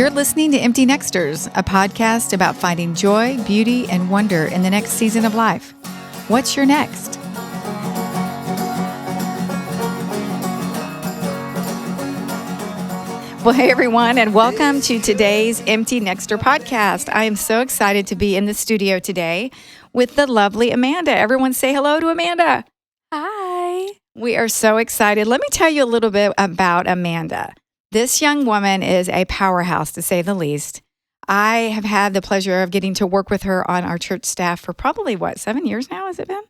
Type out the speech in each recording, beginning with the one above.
You're listening to Empty Nexters, a podcast about finding joy, beauty, and wonder in the next season of life. What's your next? Well, hey everyone, and welcome to today's Empty Nexter podcast. I am so excited to be in the studio today with the lovely Amanda. Everyone say hello to Amanda. Hi. We are so excited. Let me tell you a little bit about Amanda. This young woman is a powerhouse, to say the least. I have had the pleasure of getting to work with her on our church staff for probably, 7 years now, has it been?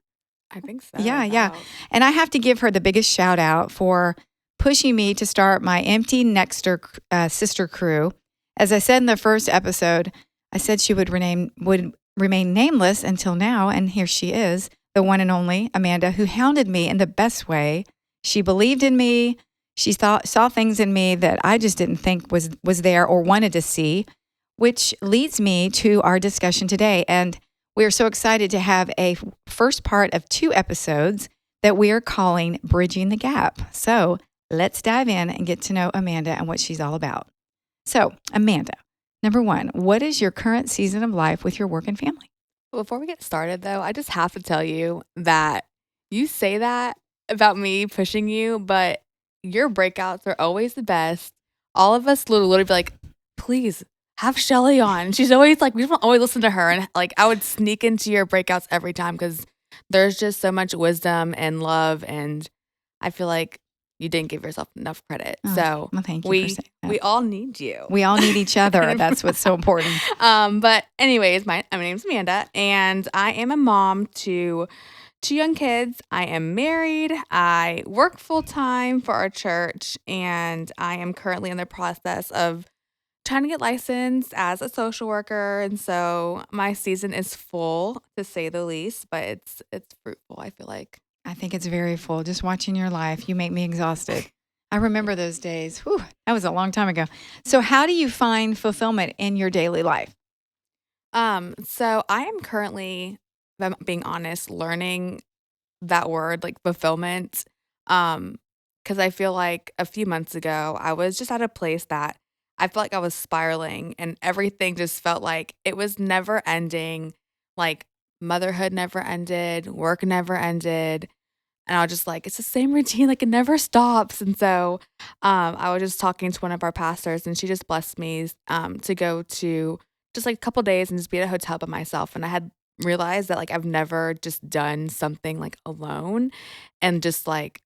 I think so. Yeah. And I have to give her the biggest shout out for pushing me to start my Empty Nexter sister crew. As I said in the first episode, I said she would remain nameless until now, and here she is, the one and only Amanda, who hounded me in the best way. She believed in me. She saw things in me that I just didn't think was there or wanted to see, which leads me to our discussion today. And we are so excited to have a first part of 2 episodes that we are calling Bridging the Gap. So let's dive in and get to know Amanda and what she's all about. So, Amanda, number 1, what is your current season of life with your work and family? Before we get started, though, I just have to tell you that you say that about me pushing you, but your breakouts are always the best. All of us would literally be like, please have Shelly on. She's always like, we don't always listen to her. And like, I would sneak into your breakouts every time because there's just so much wisdom and love. And I feel like you didn't give yourself enough credit. Well, thank you for saying that. We all need you. We all need each other. That's what's so important. But anyways, my name's Amanda, and I am a mom to 2 young kids. I am married. I work full time for our church, and I am currently in the process of trying to get licensed as a social worker. And so my season is full, to say the least, but it's fruitful, I feel like. I think it's very full. Just watching your life, you make me exhausted. I remember those days. Whew, that was a long time ago. So how do you find fulfillment in your daily life? So I am currently, if I'm being honest, learning that word, like fulfillment. Because I feel like a few months ago, I was just at a place that I felt like I was spiraling and everything just felt like it was never ending. Like motherhood never ended, work never ended. And I was just like, it's the same routine, like it never stops. And so I was just talking to one of our pastors, and she just blessed me to go to just like a couple days and just be at a hotel by myself. And I had realized that like I've never just done something like alone, and just like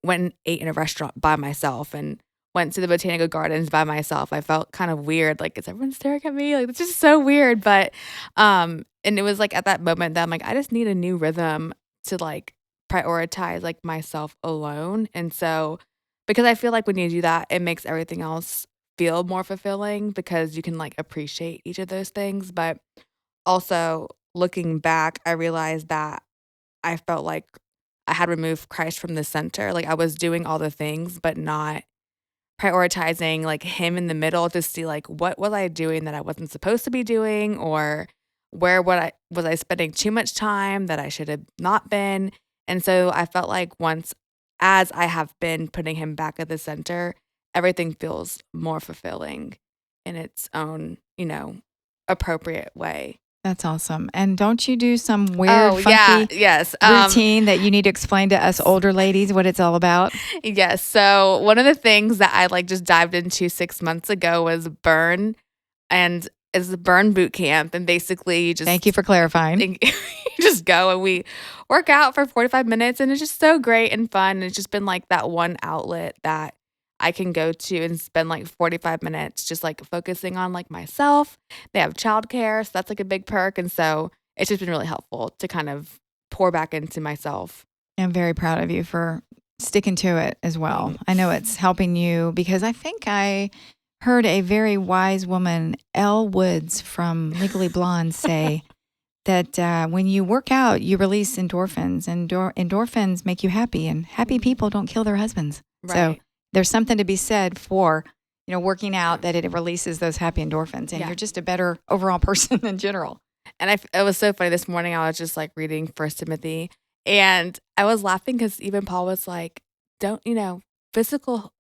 went and ate in a restaurant by myself and went to the botanical gardens by myself. I felt kind of weird, like, is everyone staring at me? Like, it's just so weird. But and it was like at that moment that I'm like, I just need a new rhythm to like prioritize like myself alone. And so because I feel like when you do that, it makes everything else feel more fulfilling because you can like appreciate each of those things. But also looking back, I realized that I felt like I had removed Christ from the center. Like I was doing all the things, but not prioritizing like him in the middle to see like what was I doing that I wasn't supposed to be doing, or where was I spending too much time that I should have not been. And so I felt like once, as I have been putting him back at the center, everything feels more fulfilling in its own, appropriate way. That's awesome. And don't you do some weird, funky yes. routine that you need to explain to us older ladies what it's all about? Yes. So one of the things that I like just dived into 6 months ago was burn, and it's the burn boot camp. And basically you just Thank you for clarifying. you just go and we work out for 45 minutes, and it's just so great and fun. And it's just been like that one outlet that I can go to and spend like 45 minutes just like focusing on like myself. They have childcare, so that's like a big perk. And so it's just been really helpful to kind of pour back into myself. I'm very proud of you for sticking to it as well. Thanks. I know it's helping you because I think I heard a very wise woman, Elle Woods from Legally Blonde, say that when you work out, you release endorphins, and endorphins make you happy, and happy people don't kill their husbands. Right. So there's something to be said for, working out, that it releases those happy endorphins, and you're just a better overall person in general. And it was so funny this morning. I was just like reading 1 Timothy, and I was laughing because even Paul was like, don't, physical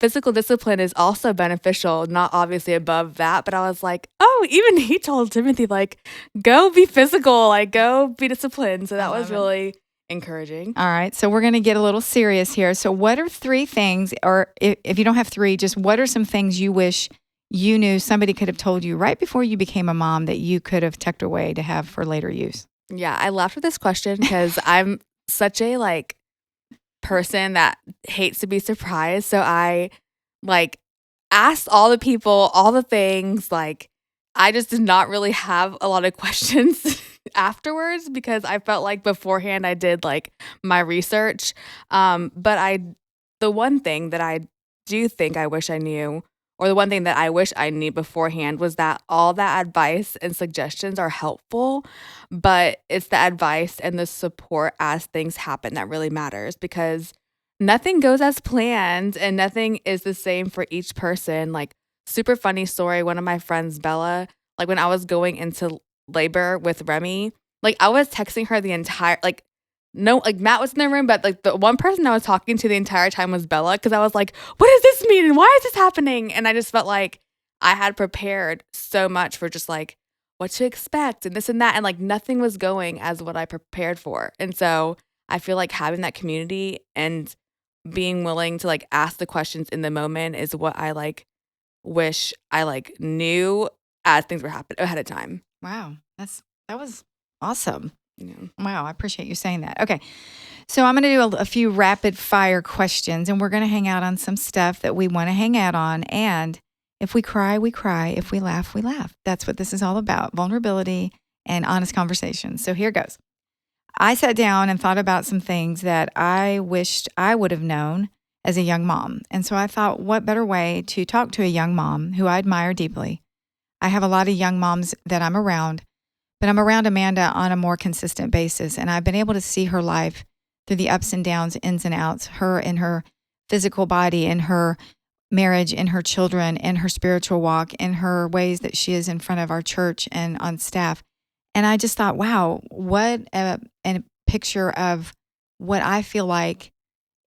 physical discipline is also beneficial, not obviously above that, but I was like, oh, even he told Timothy, like, go be physical, like, go be disciplined. So I that was love it. really encouraging. All right. So we're going to get a little serious here. So, what are 3 things, or if you don't have 3, just what are some things you wish you knew somebody could have told you right before you became a mom that you could have tucked away to have for later use? Yeah, I laughed at this question because I'm such a like person that hates to be surprised. So I like asked all the people, all the things. Like I just did not really have a lot of questions afterwards because I felt like beforehand I did like my research. The one thing that I do think I wish I knew, or the one thing that I wish I knew beforehand, was that all that advice and suggestions are helpful, but it's the advice and the support as things happen that really matters because nothing goes as planned and nothing is the same for each person. Like, super funny story. One of my friends, Bella, like when I was going into labor with Remy, like I was texting her the entire, like, no, like Matt was in the room, but like the one person I was talking to the entire time was Bella because I was like, what does this mean? And why is this happening? And I just felt like I had prepared so much for just like what to expect and this and that. And like nothing was going as what I prepared for. And so I feel like having that community and being willing to like ask the questions in the moment is what I like wish I like knew as things were happening ahead of time. Wow. That was awesome. You know. Wow. I appreciate you saying that. Okay. So I'm going to do a few rapid fire questions, and we're going to hang out on some stuff that we want to hang out on. And if we cry, we cry. If we laugh, we laugh. That's what this is all about, vulnerability and honest conversation. So here goes. I sat down and thought about some things that I wished I would have known as a young mom. And so I thought, what better way to talk to a young mom who I admire deeply? I have a lot of young moms that I'm around, but I'm around Amanda on a more consistent basis. And I've been able to see her life through the ups and downs, ins and outs, her in her physical body, in her marriage, in her children, in her spiritual walk, in her ways that she is in front of our church and on staff. And I just thought, wow, what a picture of what I feel like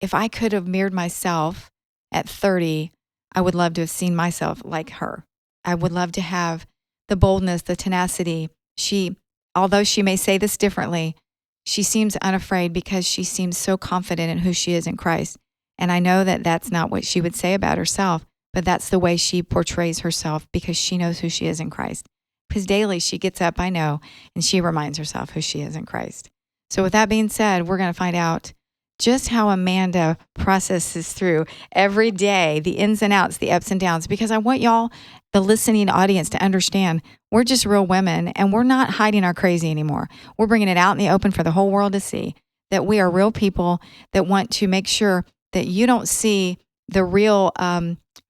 if I could have mirrored myself at 30, I would love to have seen myself like her. I would love to have the boldness, the tenacity. Although she may say this differently, she seems unafraid because she seems so confident in who she is in Christ. And I know that that's not what she would say about herself, but that's the way she portrays herself because she knows who she is in Christ. Because daily she gets up, I know, and she reminds herself who she is in Christ. So with that being said, we're going to find out just how Amanda processes through every day, the ins and outs, the ups and downs, because I want y'all, the listening audience, to understand we're just real women and we're not hiding our crazy anymore. We're bringing it out in the open for the whole world to see that we are real people that want to make sure that you don't see the real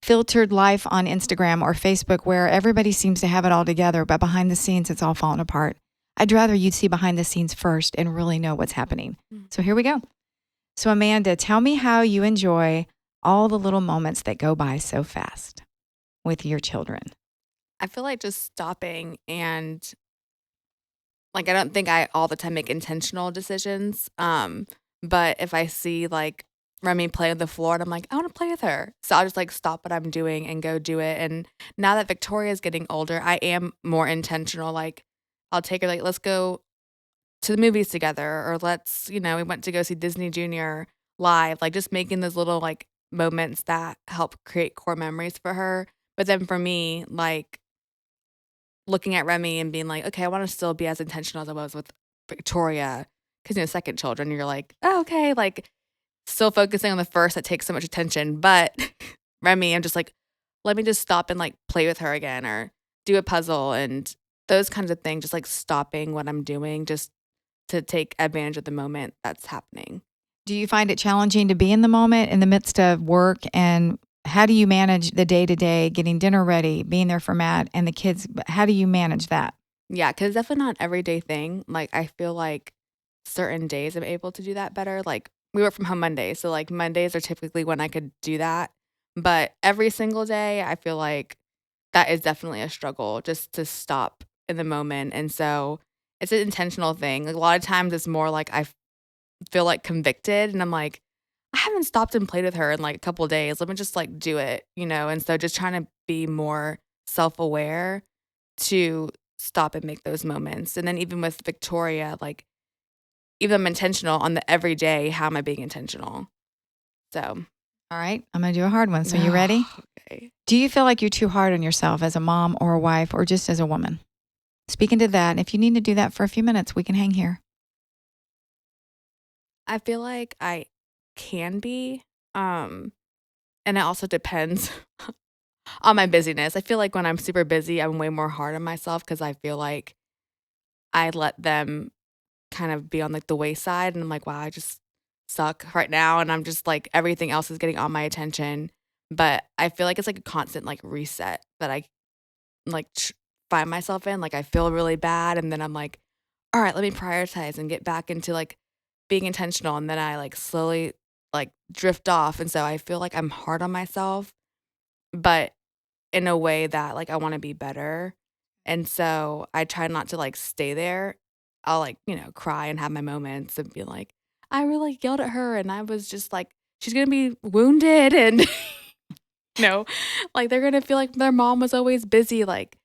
filtered life on Instagram or Facebook where everybody seems to have it all together, but behind the scenes, it's all falling apart. I'd rather you see behind the scenes first and really know what's happening. So here we go. So Amanda, tell me how you enjoy all the little moments that go by so fast with your children. I feel like just stopping and like I don't think I all the time make intentional decisions. But if I see like Remy play on the floor and I'm like, I want to play with her. So I'll just like stop what I'm doing and go do it. And now that Victoria is getting older, I am more intentional. Like I'll take her like, let's go to the movies together, or let's, we went to go see Disney Junior live, like just making those little like moments that help create core memories for her. But then for me, like looking at Remy and being like, okay, I want to still be as intentional as I was with Victoria. Because, second children, you're like, oh, okay, like still focusing on the first that takes so much attention. But Remy, I'm just like, let me just stop and like play with her again or do a puzzle and those kinds of things, just like stopping what I'm doing just to take advantage of the moment that's happening. Do you find it challenging to be in the moment in the midst of work? And how do you manage the day-to-day, getting dinner ready, being there for Matt and the kids? How do you manage that? Yeah, because it's definitely not an everyday thing. Like, I feel like certain days I'm able to do that better. Like, we work from home Mondays, so like Mondays are typically when I could do that. But every single day, I feel like that is definitely a struggle just to stop in the moment. And so it's an intentional thing. Like, a lot of times it's more like I feel like convicted and I'm like, I haven't stopped and played with her in like a couple of days. Let me just like do it, And so just trying to be more self-aware to stop and make those moments. And then even with Victoria, like even I'm intentional on the everyday, how am I being intentional? So, All right, I'm going to do a hard one. So you ready? Okay. Do you feel like you're too hard on yourself as a mom or a wife or just as a woman? Speaking to that, if you need to do that for a few minutes, we can hang here. I feel like I can be, and it also depends on my busyness. I feel like when I'm super busy, I'm way more hard on myself because I feel like I let them kind of be on like the wayside, and I'm like, wow, I just suck right now, and I'm just like everything else is getting all my attention. But I feel like it's like a constant like reset that I like find myself in. Like I feel really bad, and then I'm like, all right, let me prioritize and get back into like being intentional, and then I like slowly like drift off, and so I feel like I'm hard on myself, but in a way that like I want to be better. And so I try not to like stay there. I'll like, cry and have my moments and be like, I really yelled at her and I was just like, she's going to be wounded and like they're going to feel like their mom was always busy like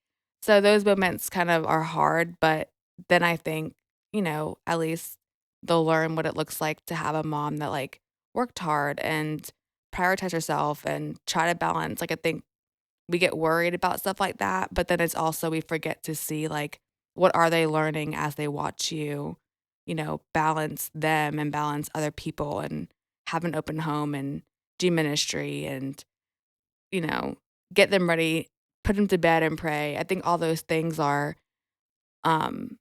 so those moments kind of are hard, but then I think, at least they'll learn what it looks like to have a mom that like worked hard and prioritize herself and try to balance. Like I think we get worried about stuff like that, but then it's also we forget to see like what are they learning as they watch you, balance them and balance other people and have an open home and do ministry and, you know, get them ready, put them to bed and pray. I think all those things are um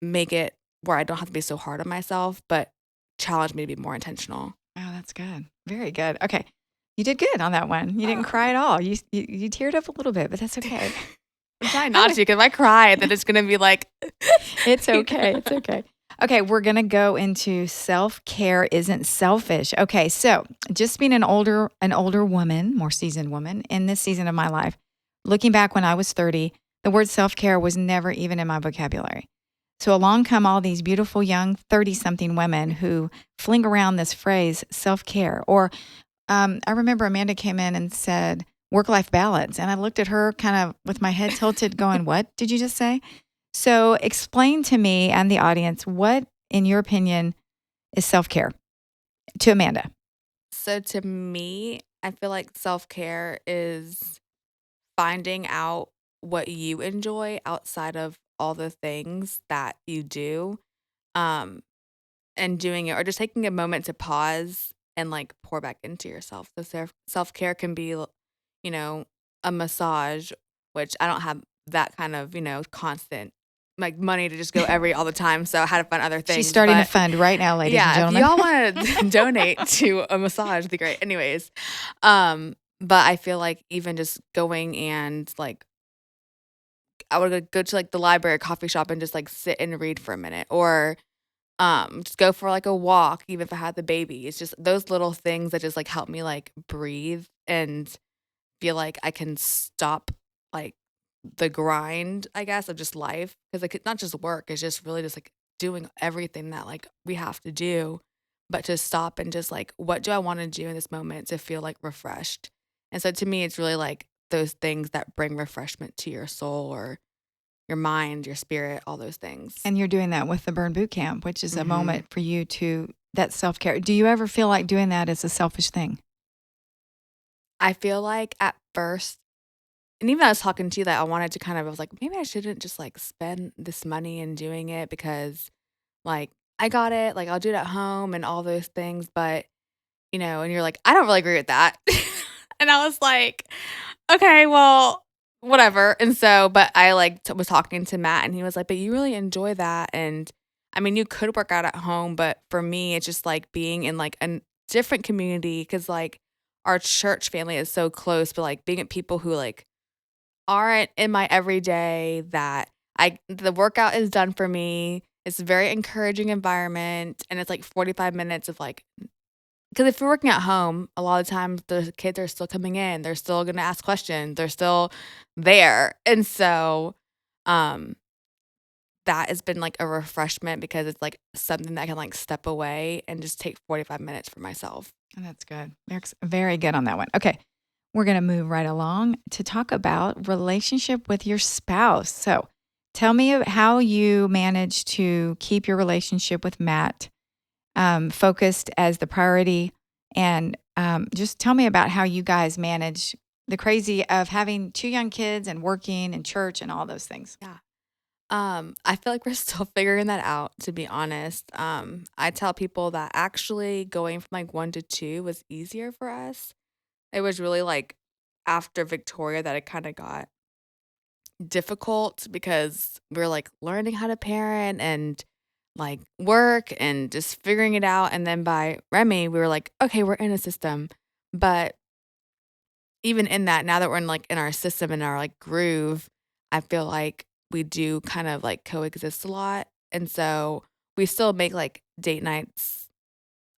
make it where I don't have to be so hard on myself, but challenge me to be more intentional. Oh, that's good. Very good. Okay. You did good on that one. You didn't Oh. cry at all. You teared up a little bit, but that's okay. I'm trying not to because if I cry, then it's gonna be like It's okay. It's okay. Okay, we're going to go into self-care isn't selfish. Okay, so just being an older woman, more seasoned woman in this season of my life, looking back when I was 30, the word self-care was never even in my vocabulary. So along come all these beautiful young 30-something women who fling around this phrase self-care. Or I remember Amanda came in and said work-life balance. And I looked at her kind of with my head tilted going, what did you just say? So explain to me and the audience what, in your opinion, is self-care to Amanda. So to me, I feel like self-care is finding out what you enjoy outside of all the things that you do, um, and doing it or just taking a moment to pause and like pour back into yourself. So self-care can be, a massage, which I don't have that kind of, constant like money to just go every all the time. So I had to find other things. She's starting a But fund right now, ladies and yeah, if gentlemen. y'all want to donate to a massage, it'd be great. Anyways, but I feel like even just going and like I would go to like the library or coffee shop and just like sit and read for a minute or just go for like a walk, even if I had the baby. It's just those little things that just like help me like breathe and feel like I can stop like the grind, I guess, of just life. Because like it's not just work, it's just really just like doing everything that like we have to do, but to stop and just like, what do I want to do in this moment to feel like refreshed? And so to me, it's really like those things that bring refreshment to your soul or your mind, your spirit, all those things. And you're doing that with the Burn Boot Camp, which is a Mhm. moment for you to, that self-care. Do you ever feel like doing that is a selfish thing? I feel like at first, and even I was talking to you that I wanted to kind of, I was like, maybe I shouldn't just like spend this money and doing it because like I got it, like I'll do it at home and all those things. But, and you're like, I don't really agree with that. And I was like, okay, well, whatever. And so, but I like was talking to Matt and he was like, but you really enjoy that. And I mean, you could work out at home, but for me, it's just like being in like a different community because like our church family is so close, but like being at people who like aren't in my everyday that the workout is done for me. It's a very encouraging environment and it's like 45 minutes of like because if you're working at home, a lot of times the kids are still coming in. They're still gonna ask questions. They're still there. And so, um, that has been like a refreshment because it's like something that I can like step away and just take 45 minutes for myself. And that's good. Eric's very good on that one. Okay. We're going to move right along to talk about relationship with your spouse. So tell me how you manage to keep your relationship with Matt focused as the priority. And just tell me about how you guys manage the crazy of having 2 young kids and working and church and all those things. Yeah. I feel like we're still figuring that out, to be honest. I tell people that actually going from like 1 to 2 was easier for us. It was really like after Victoria that it kind of got difficult because we were like learning how to parent and like work and just figuring it out. And then by Remy, we were like, okay, we're in a system. But even in that, now that we're in our system and our like groove, I feel like we do kind of like coexist a lot. And so we still make like date nights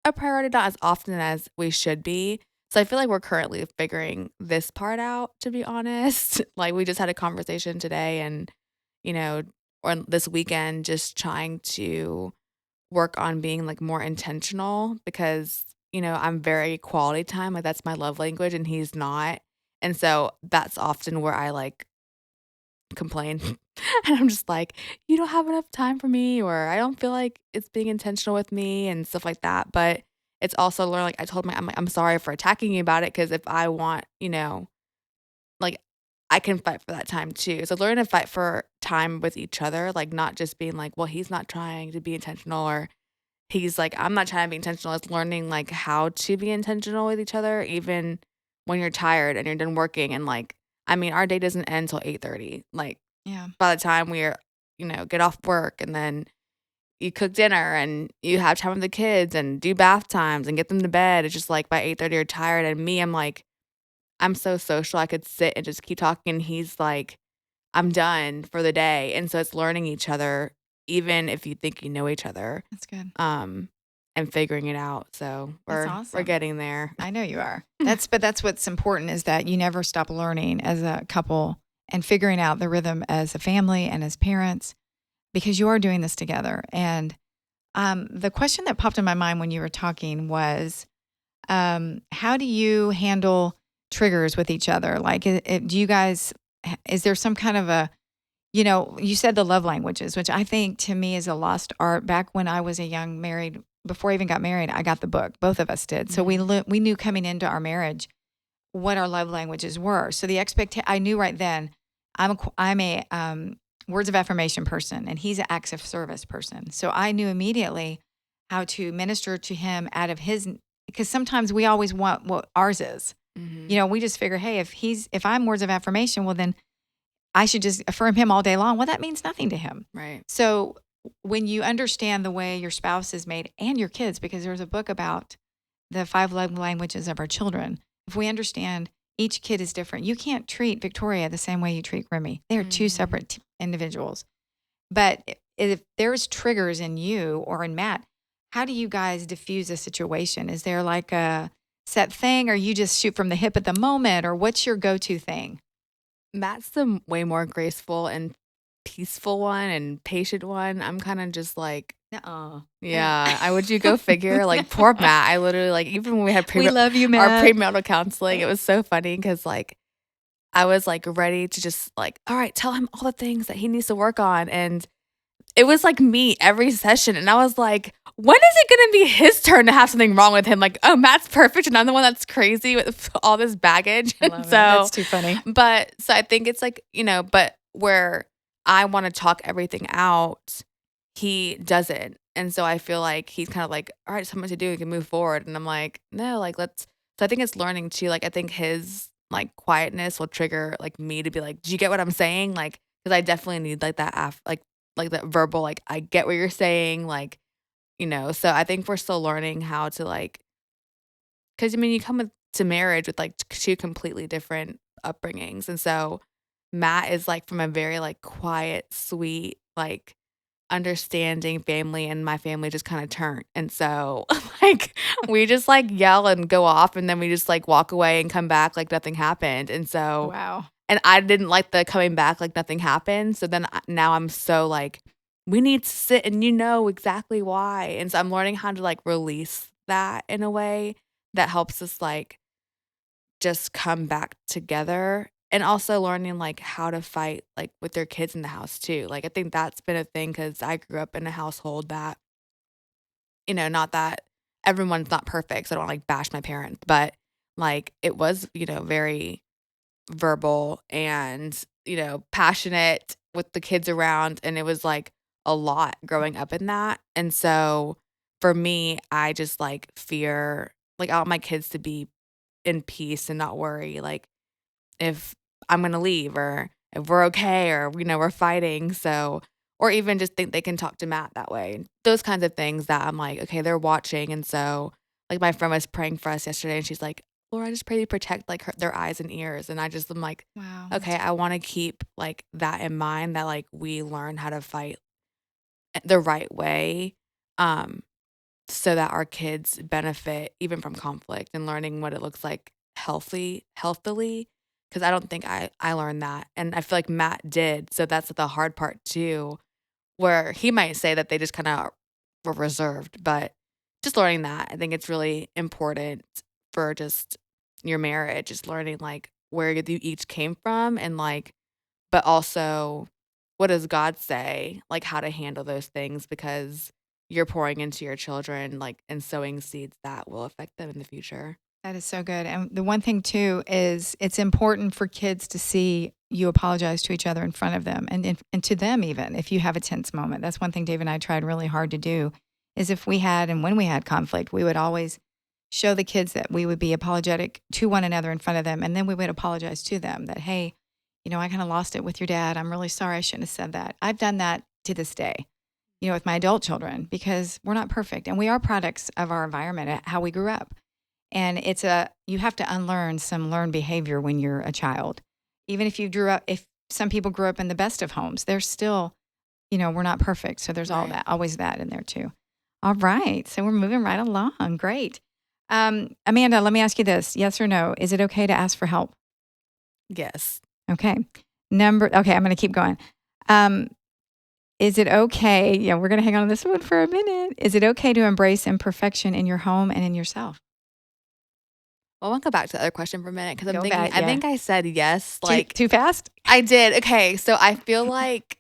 a priority, not as often as we should be. So I feel like we're currently figuring this part out, to be honest. Like we just had a conversation today and, or this weekend, just trying to work on being like more intentional because, I'm very quality time. Like that's my love language and he's not. And so that's often where I like complain. And I'm just like, you don't have enough time for me, or I don't feel like it's being intentional with me and stuff like that. But it's also learn like I told I'm like, I'm sorry for attacking you about it because if I want, like I can fight for that time too. So learn to fight for time with each other, like not just being like, well, he's not trying to be intentional or he's like, I'm not trying to be intentional. It's learning like how to be intentional with each other, even when you're tired and you're done working. And like, I mean, our day doesn't end till 8:30. Like Yeah. by the time we're, get off work and then you cook dinner and you have time with the kids and do bath times and get them to bed. It's just like by 8:30 you're tired. And me, I'm like, I'm so social. I could sit and just keep talking. He's like, I'm done for the day. And so it's learning each other, even if you think you know each other. That's good. And figuring it out. So That's we're awesome. getting there. I know you are. But that's what's important is that you never stop learning as a couple and figuring out the rhythm as a family and as parents because you are doing this together. And the question that popped in my mind when you were talking was, how do you handle triggers with each other? Like, do you guys, is there some kind of a, you said the love languages, which I think to me is a lost art. Back when I was a young married, before I even got married, I got the book. Both of us did. So we knew coming into our marriage what our love languages were. So I knew right then, I'm a words of affirmation person, and he's an acts of service person. So I knew immediately how to minister to him out of his, because sometimes we always want what ours is. Mm-hmm. We just figure, hey, if I'm words of affirmation, well then I should just affirm him all day long. Well, that means nothing to him. Right. So when you understand the way your spouse is made and your kids, because there's a book about the 5 love languages of our children. If we understand each kid is different, you can't treat Victoria the same way you treat Remy. They are 2 separate individuals. But if there's triggers in you or in Matt, how do you guys diffuse a situation? Is there like a set thing, or you just shoot from the hip at the moment, or what's your go-to thing? Matt's the way more graceful and peaceful one and patient one. I'm kind of just like, yeah. Would you go figure? Like poor Matt. I literally like even when we had we love you, Matt. Our premarital counseling, it was so funny because like I was like ready to just like, all right, tell him all the things that he needs to work on, and it was like me every session, and I was like, when is it going to be his turn to have something wrong with him? Like, oh, Matt's perfect, and I'm the one that's crazy with all this baggage. I love it. That's too funny. But so I think it's like, but where I want to talk everything out, he doesn't. And so I feel like he's kind of like, all right, something to do, we can move forward. And I'm like, no, like, let's. So I think it's learning too. Like, I think his like quietness will trigger like me to be like, do you get what I'm saying? Like, because I definitely need like that, like that verbal, like, I get what you're saying. Like, so I think we're still learning how to like, because I mean, you come to marriage with like 2 completely different upbringings. And so Matt is like from a very like quiet, sweet, like understanding family, and my family just kind of turned. And so like we just like yell and go off, and then we just like walk away and come back like nothing happened. And so wow. And I didn't like the coming back like nothing happened. So then now I'm so like we need to sit and you know exactly why. And so I'm learning how to like release that in a way that helps us like just come back together, and also learning like how to fight like with their kids in the house too. Like I think that's been a thing because I grew up in a household that, not that everyone's not perfect. So I don't like bash my parents, but like it was, very verbal and, passionate with the kids around. And it was like a lot growing up in that. And so for me, I just like fear, like I want my kids to be in peace and not worry, like if I'm gonna leave or if we're okay or, we're fighting. So, or even just think they can talk to Matt that way. Those kinds of things that I'm like, okay, they're watching. And so, like, my friend was praying for us yesterday and she's like, Lord, I just pray you protect like their eyes and ears. And I just am like, Wow. okay, I want to keep like that in mind that like we learn how to fight the right way. Um, so that our kids benefit even from conflict and learning what it looks like healthily, because I don't think I learned that, and I feel like Matt did, so that's the hard part too, where he might say that they just kinda were reserved, but just learning that, I think it's really important for just your marriage, is learning, like, where you each came from and, like, but also, what does God say, like, how to handle those things because you're pouring into your children, like, and sowing seeds that will affect them in the future. That is so good. And the one thing too is it's important for kids to see you apologize to each other in front of them and to them even if you have a tense moment. That's one thing Dave and I tried really hard to do is if we had and when we had conflict, we would always show the kids that we would be apologetic to one another in front of them and then we would apologize to them that hey, I kind of lost it with your dad. I'm really sorry I shouldn't have said that. I've done that to this day. With my adult children because we're not perfect and we are products of our environment, how we grew up. And you have to unlearn some learned behavior when you're a child. Even if some people grew up in the best of homes, they're still, we're not perfect. So there's Right. always that in there too. All right. So we're moving right along. Great. Amanda, let me ask you this. Yes or no? Is it okay to ask for help? Yes. Okay. Okay, I'm going to keep going. Is it okay? Yeah, we're going to hang on to this one for a minute. Is it okay to embrace imperfection in your home and in yourself? Well, I wanna go back to the other question for a minute because 'cause I'm Go thinking back. I Yeah. think I said yes, Too like, too fast? I did. Okay, so I feel like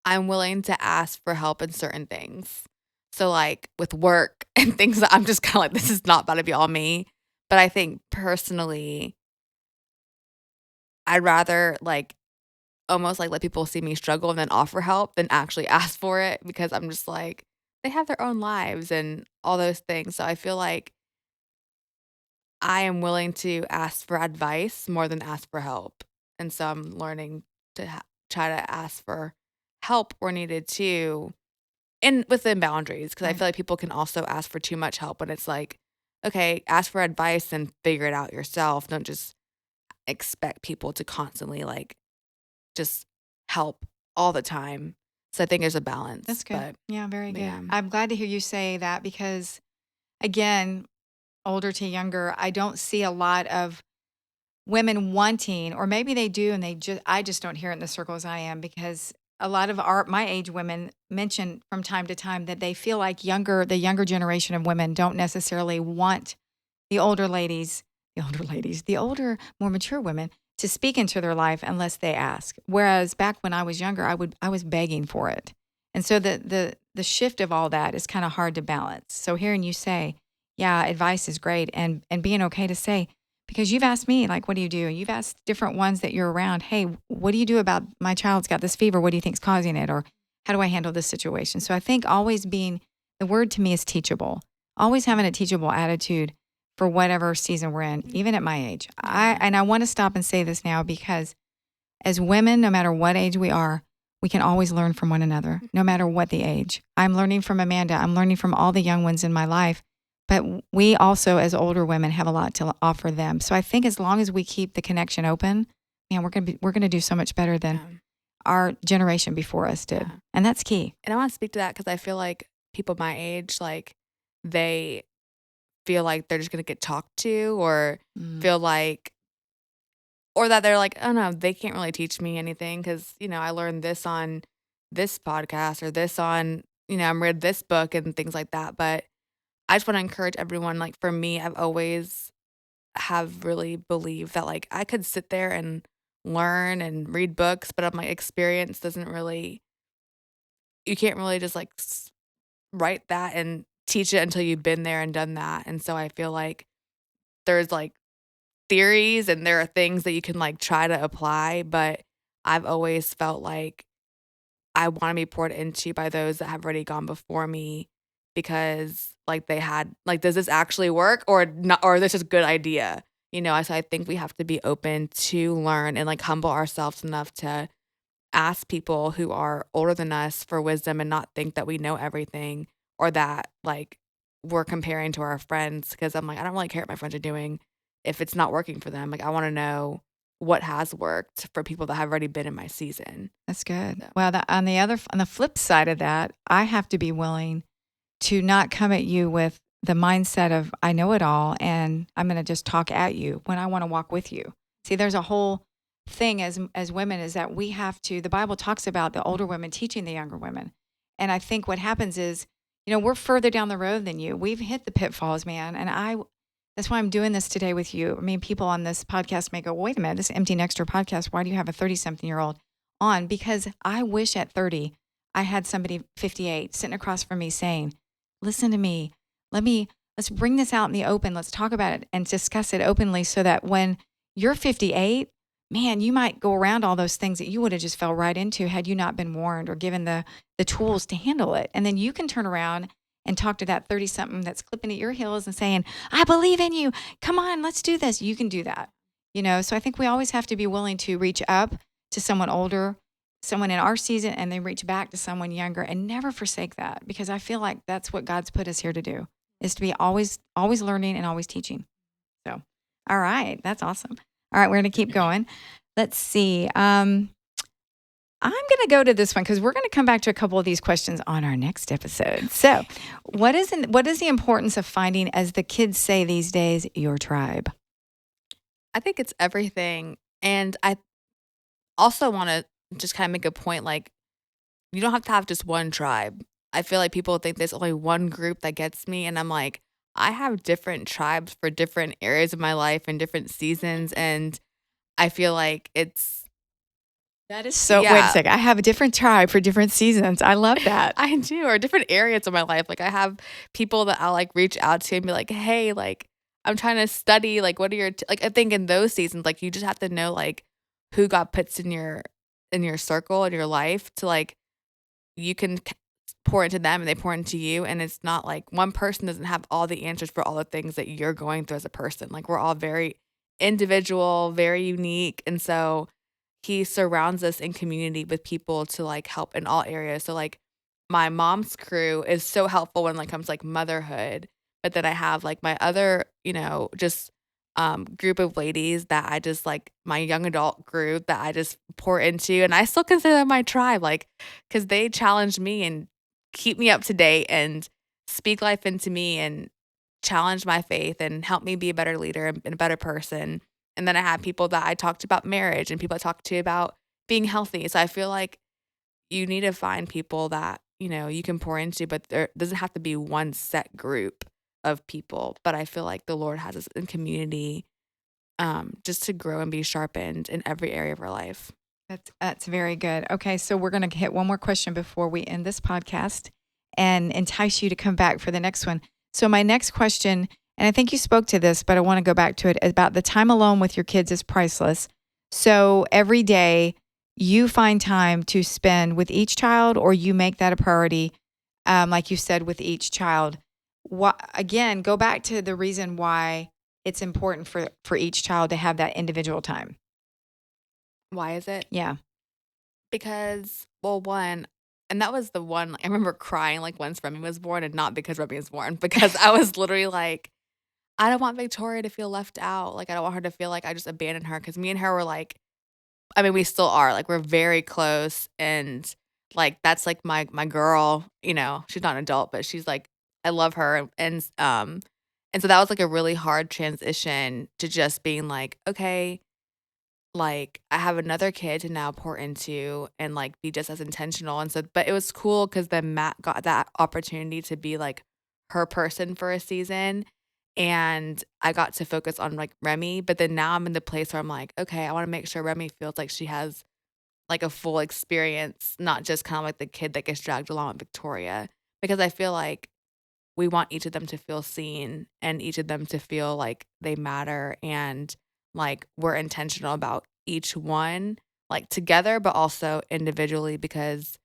I'm willing to ask for help in certain things. So, like, with work and things that I'm just kinda like, "This is not about to be all me." But I think personally, I'd rather, like, almost, like, let people see me struggle and then offer help than actually ask for it because I'm just like, they have their own lives and all those things. So I feel like I am willing to ask for advice more than ask for help. And so I'm learning to try to ask for help where needed too, and within boundaries, because I Right. feel like people can also ask for too much help when it's like, okay, ask for advice and figure it out yourself. Don't just expect people to constantly like just help all the time. So I think there's a balance, That's good. Yeah, very but good. yeah. I'm glad to hear you say that because, again, older to younger, I don't see a lot of women wanting, or maybe they do, and I just don't hear it in the circles I am because a lot of my age women mention from time to time that they feel like the younger generation of women don't necessarily want the older ladies, the older, more mature women to speak into their life unless they ask. Whereas back when I was younger, I was begging for it. And so the shift of all that is kind of hard to balance. So hearing you say, yeah, advice is great and being okay to say, because you've asked me, like, what do you do? You've asked different ones that you're around, hey, what do you do about my child's got this fever? What do you think's causing it? Or how do I handle this situation? So I think the word to me is teachable, always having a teachable attitude for whatever season we're in, even at my age. Yeah. I want to stop and say this now because as women, no matter what age we are, we can always learn from one another, no matter what the age. I'm learning from Amanda. I'm learning from all the young ones in my life. But we also, as older women, have a lot to offer them. So I think as long as we keep the connection open, man, we're gonna do so much better than Yeah. our generation before us did, Yeah. and that's key. And I want to speak to that because I feel like people my age, like, they feel like they're just gonna get talked to or Mm, feel like or that they're like, "Oh, no, they can't really teach me anything because I learned this on this podcast or this on, I'm read this book and things like that. But I just want to encourage everyone. Like for me, I've always have really believed that like I could sit there and learn and read books, but my experience doesn't really, you can't really just like write that and teach it until you've been there and done that. And so I feel like there's like theories and there are things that you can like try to apply, but I've always felt like I want to be poured into by those that have already gone before me because like they had like does this actually work or not, or this is a good idea? So I think we have to be open to learn and like humble ourselves enough to ask people who are older than us for wisdom and not think that we know everything or that like we're comparing to our friends because I'm like I don't really care what my friends are doing if it's not working for them. Like I want to know what has worked for people that have already been in my season. That's good. So, Well, on the flip side of that, I have to be willing to not come at you with the mindset of I know it all and I'm going to just talk at you when I want to walk with you. See, there's a whole thing as women is that we have to. The Bible talks about the older women teaching the younger women, and I think what happens is, we're further down the road than you. We've hit the pitfalls, man, and that's why I'm doing this today with you. I mean, people on this podcast may go, wait a minute, this Empty Nexter podcast, why do you have a 30-something-year-old on? Because I wish at 30 I had somebody 58 sitting across from me saying, listen to me. Let's bring this out in the open. Let's talk about it and discuss it openly so that when you're 58, man, you might go around all those things that you would have just fell right into had you not been warned or given the tools to handle it. And then you can turn around and talk to that 30-something that's clipping at your heels and saying, I believe in you. Come on, let's do this. You can do that. So I think we always have to be willing to reach up to someone older, someone in our season, and then reach back to someone younger and never forsake that, because I feel like that's what God's put us here to do, is to be always learning and always teaching. So, all right, that's awesome. All right, we're going to keep going. Let's see. I'm going to go to this one because we're going to come back to a couple of these questions on our next episode. So, what is the importance of finding, as the kids say these days, your tribe? I think it's everything. And I also want to just kind of make a point like, you don't have to have just one tribe. I feel like people think there's only one group that gets me. And I'm like, I have different tribes for different areas of my life and different seasons. And I feel like That is so. Wait a second. I have a different tribe for different seasons. I love that. I do, or different areas of my life. Like I have people that I'll like reach out to and be like, hey, like I'm trying to study. Like, what are your like? I think in those seasons, like you just have to know like who God puts in your circle in your life to like you can pour into them and they pour into you. And it's not like one person doesn't have all the answers for all the things that you're going through as a person. Like we're all very individual, very unique. And so he surrounds us in community with people to like help in all areas. So like my mom's crew is so helpful when it comes to like motherhood. But then I have like my other, just group of ladies that I just like my young adult group that I just pour into. And I still consider them my tribe, like, because they challenge me and keep me up to date and speak life into me and challenge my faith and help me be a better leader and a better person. And then I have people that I talked about marriage and people I talked to about being healthy. So I feel like you need to find people that, you can pour into, but there doesn't have to be one set group of people. But I feel like the Lord has us in community just to grow and be sharpened in every area of our life. That's very good. Okay, so we're going to hit one more question before we end this podcast and entice you to come back for the next one. So my next question, and I think you spoke to this, but I want to go back to it, about the time alone with your kids is priceless. So every day you find time to spend with each child, or you make that a priority, like you said, with each child. Again, go back to the reason why it's important for each child to have that individual time. Why is it? Yeah. Because, well, one, and that was the one, like, I remember crying like once Remy was born, and not because Remy was born, because I was literally like, I don't want Victoria to feel left out. Like, I don't want her to feel like I just abandoned her. Cause me and her were like, I mean, we still are. Like, we're very close. And like, that's like my girl, she's not an adult, but she's like, I love her. And so that was like a really hard transition to just being like, okay, like I have another kid to now pour into and like be just as intentional. And so, but it was cool because then Matt got that opportunity to be like her person for a season. And I got to focus on like Remy. But then now I'm in the place where I'm like, okay, I want to make sure Remy feels like she has like a full experience, not just kind of like the kid that gets dragged along with Victoria. Because I feel like we want each of them to feel seen and each of them to feel like they matter and like we're intentional about each one, like together, but also individually because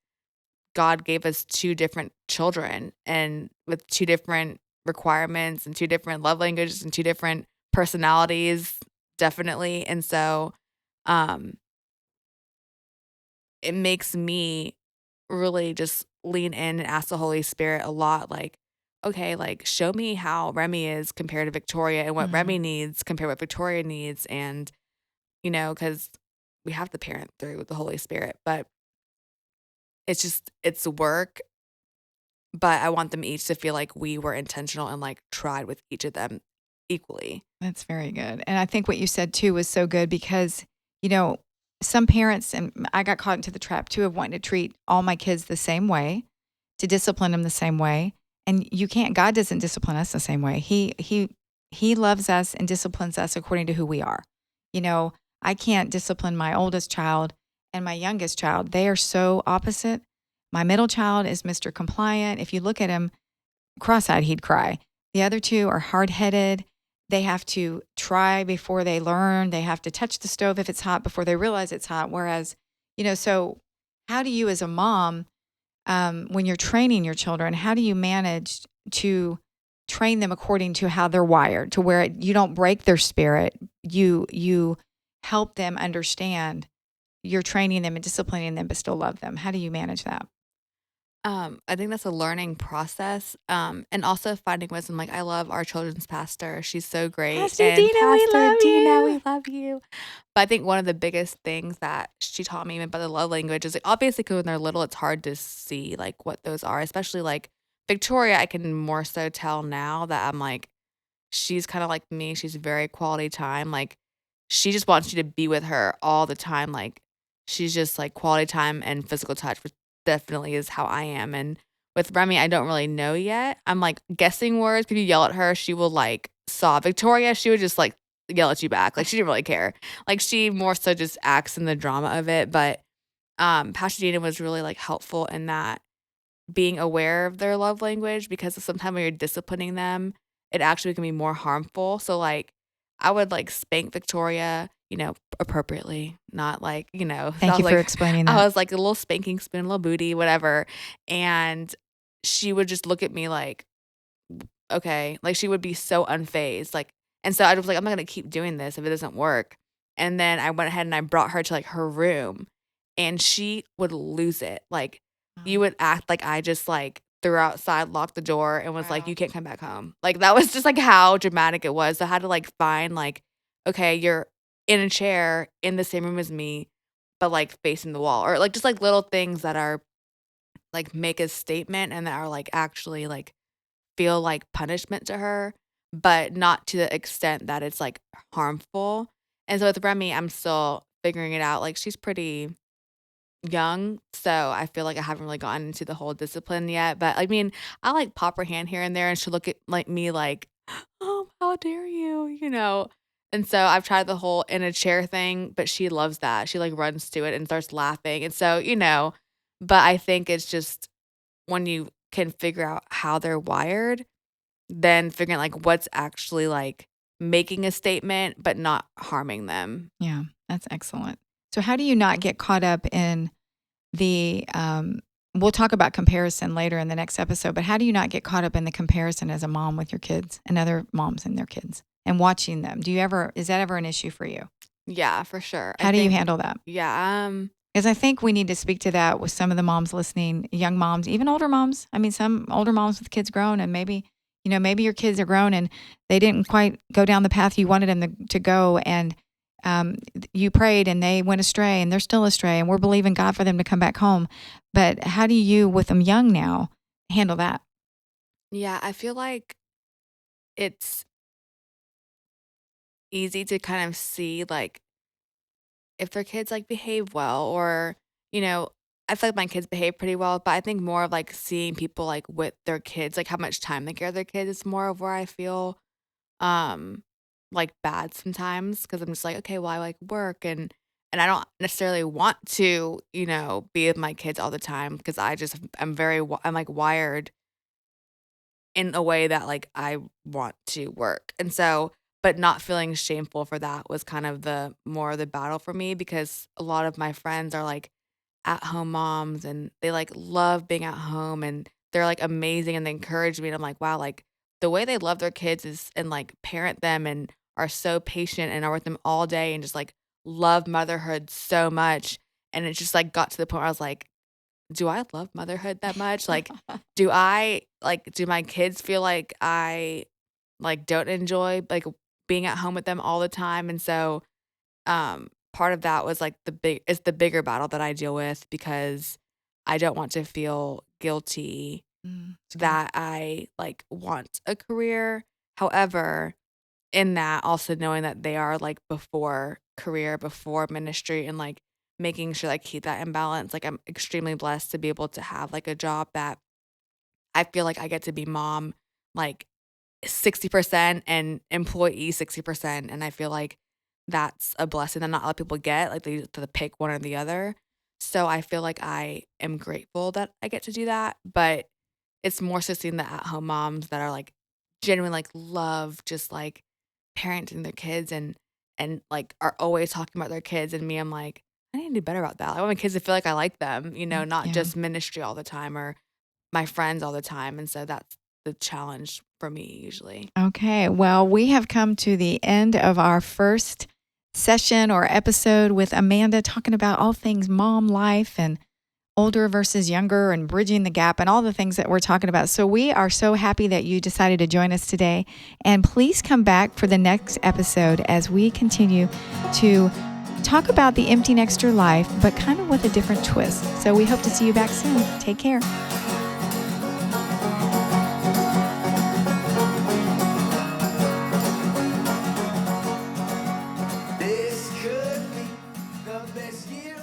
God gave us two different children and with two different requirements and two different love languages and two different personalities, definitely. And so, um, it makes me really just lean in and ask the Holy Spirit a lot, like, okay, like show me how Remy is compared to Victoria and what Mhm. Remy needs compared to what Victoria needs. And, because we have to parent through the Holy Spirit, but it's work. But I want them each to feel like we were intentional and like tried with each of them equally. That's very good. And I think what you said too was so good because, you know, some parents, and I got caught into the trap too of wanting to treat all my kids the same way, to discipline them the same way. And you can't, God doesn't discipline us the same way. He loves us and disciplines us according to who we are. You know, I can't discipline my oldest child and my youngest child. They are so opposite. My middle child is Mr. Compliant. If you look at him cross-eyed, he'd cry. The other two are hard-headed. They have to try before they learn. They have to touch the stove if it's hot before they realize it's hot. Whereas, so how do you as a mom, when you're training your children, how do you manage to train them according to how they're wired, to where you don't break their spirit? You help them understand you're training them and disciplining them, but still love them. How do you manage that? I think that's a learning process, and also finding wisdom. Like I love our children's pastor; she's so great, Pastor and Dina, we Pastor love Dina, you. we love you. But I think one of the biggest things that she taught me about the love language is like obviously because when they're little, it's hard to see like what those are. Especially like Victoria, I can more so tell now that I'm like she's kind of like me. She's very quality time. Like she just wants you to be with her all the time. Like she's just like quality time and physical touch, which definitely is how I am. And with Remy, I don't really know yet. I'm like guessing words. If you yell at her, she will like sob. Victoria, she would just like yell at you back. Like she didn't really care. Like she more so just acts in the drama of it. But Pastor Dina was really like helpful in that being aware of their love language because sometimes when you're disciplining them, it actually can be more harmful. So like I would like spank Victoria, appropriately, not like, so Thank you for explaining I that. was like a little spanking spoon, a little booty, whatever. And she would just look at me like, okay, like she would be so unfazed. Like, and so I was like, I'm not gonna keep doing this if it doesn't work. And then I went ahead and I brought her to like her room and she would lose it. Like you Oh, would act like I just like threw her outside, locked the door, and was like, wow. you can't come back home. Like that was just like how dramatic it was. So I had to like find like, okay, you're in a chair in the same room as me, but like facing the wall. Or like just like little things that are like make a statement and that are like actually like feel like punishment to her, but not to the extent that it's like harmful. And so with Remy, I'm still figuring it out. Like she's pretty young, so I feel like I haven't really gotten into the whole discipline yet. But I mean, I like pop her hand here and there, and she'll look at like me like, "Oh, how dare you?" And so I've tried the whole in a chair thing, but she loves that. She like runs to it and starts laughing, and so. But I think it's just when you can figure out how they're wired, then figuring out, like, what's actually, like, making a statement, but not harming them. Yeah, that's excellent. So how do you not get caught up in the we'll talk about comparison later in the next episode, but how do you not get caught up in the comparison as a mom with your kids and other moms and their kids and watching them? Is that ever an issue for you? Yeah, for sure. I How do you think handle that? yeah, Because I think we need to speak to that with some of the moms listening, young moms, even older moms. I mean, some older moms with kids grown, and maybe your kids are grown and they didn't quite go down the path you wanted them to go. And you prayed and they went astray and they're still astray. And we're believing God for them to come back home. But how do you, with them young now, handle that? yeah, I feel like it's easy to kind of see, like, if their kids like behave well, or, you know, I feel like my kids behave pretty well, but I think more of like seeing people like with their kids, like how much time they give their kids is more of where I feel um like bad sometimes, because I'm just like, okay, well, I like work, and I don't necessarily want to, be with my kids all the time, because I'm like wired in a way that like I want to work. And so, but not feeling shameful for that was kind of the more of the battle for me, because a lot of my friends are like at home moms, and they like love being at home, and they're like amazing, and they encourage me, and I'm like, wow, like the way they love their kids is, and like parent them, and are so patient, and are with them all day, and just like love motherhood so much. And it just like got to the point where I was like, do I love motherhood that much? Like, do my kids feel like I like don't enjoy like being at home with them all the time? And so part of that was like the bigger battle that I deal with, because I don't want to feel guilty It's good. that I like want a career. However, in that, also knowing that they are like before career, before ministry, and like making sure I keep that in balance. Like, I'm extremely blessed to be able to have like a job that I feel like I get to be mom like 60% and employee 60. And I feel like that's a blessing that not a lot of people get. Like, they have to pick one or the other. So I feel like I am grateful that I get to do that. But it's more so seeing the at home moms that are like genuinely like love just like parenting their kids, and like are always talking about their kids. And me, I'm like, I need to do better about that. I want my kids to feel like I like them, not Yeah. just ministry all the time, or my friends all the time. And so that's the challenge for me usually. Okay. Well, we have come to the end of our first session or episode with Amanda, talking about all things mom life and older versus younger and bridging the gap and all the things that we're talking about. So we are so happy that you decided to join us today. And please come back for the next episode as we continue to talk about the empty nexter life, but kind of with a different twist. So we hope to see you back soon. Take care. This could be the best year